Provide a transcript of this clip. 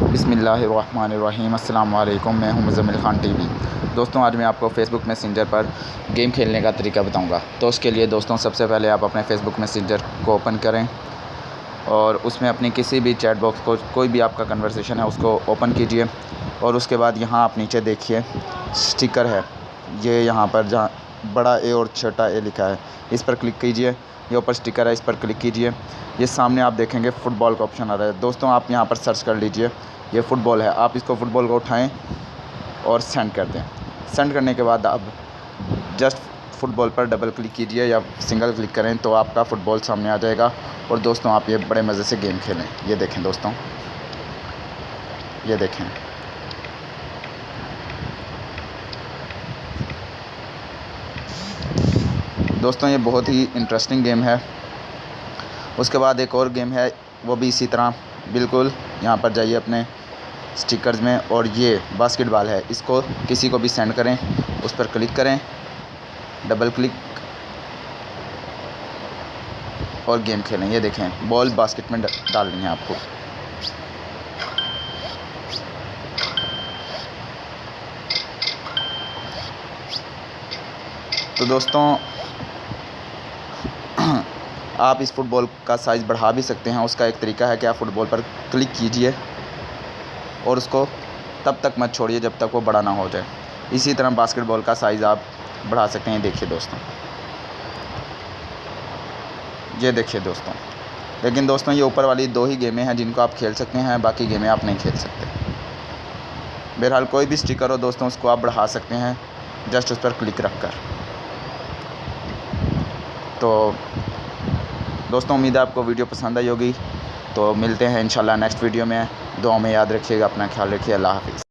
बिस्मिल्लाहिर्रहमानिर्रहीम। अस्सलाम वालेकुम। मैं हूं मुज़म्मिल ख़ान टीवी। दोस्तों, आज मैं आपको फ़ेसबुक मैसेंजर पर गेम खेलने का तरीका बताऊंगा। तो उसके लिए दोस्तों, सबसे पहले आप अपने फ़ेसबुक मैसेंजर को ओपन करें और उसमें अपनी किसी भी चैट बॉक्स को, कोई भी आपका कन्वर्सेशन है उसको ओपन कीजिए। और उसके बाद यहाँ आप नीचे देखिए स्टिकर है, ये यहाँ पर जहाँ बड़ा ए और छोटा ए लिखा है, इस पर क्लिक कीजिए। ये ऊपर स्टिकर है, इस पर क्लिक कीजिए। ये सामने आप देखेंगे फ़ुटबॉल का ऑप्शन आ रहा है। दोस्तों, आप यहाँ पर सर्च कर लीजिए, ये फ़ुटबॉल है। आप इसको फ़ुटबॉल को उठाएं और सेंड कर दें। सेंड करने के बाद आप जस्ट फ़ुटबॉल पर डबल क्लिक कीजिए या सिंगल क्लिक करें तो आपका फ़ुटबॉल सामने आ जाएगा। और दोस्तों, आप ये बड़े मज़े से गेम खेलें। ये देखें दोस्तों, ये देखें। दोस्तों, ये बहुत ही इंटरेस्टिंग गेम है। उसके बाद एक और गेम है, वो भी इसी तरह बिल्कुल। यहाँ पर जाइए अपने स्टिकर्स में और ये बास्केटबॉल है, इसको किसी को भी सेंड करें, उस पर क्लिक करें, डबल क्लिक और गेम खेलें। ये देखें, बॉल बास्केट में डालनी है आपको। तो दोस्तों, आप इस फ़ुटबॉल का साइज़ बढ़ा भी सकते हैं। उसका एक तरीका है कि आप फ़ुटबॉल पर क्लिक कीजिए और उसको तब तक मत छोड़िए जब तक वो बड़ा ना हो जाए। इसी तरह बास्केटबॉल का साइज़ आप बढ़ा सकते हैं। देखिए दोस्तों, ये देखिए दोस्तों। लेकिन दोस्तों, ये ऊपर वाली 2 ही गेमें हैं जिनको आप खेल सकते हैं, बाकी गेमें आप नहीं खेल सकते। बहरहाल, कोई भी स्टिकर हो दोस्तों, उसको आप बढ़ा सकते हैं जस्ट उस पर क्लिक रख कर। तो दोस्तों, उम्मीद है आपको वीडियो पसंद आई होगी। तो मिलते हैं इंशाल्लाह नेक्स्ट वीडियो में। दुआ में याद रखिएगा, अपना ख्याल रखिए। अल्लाह हाफ़िज़।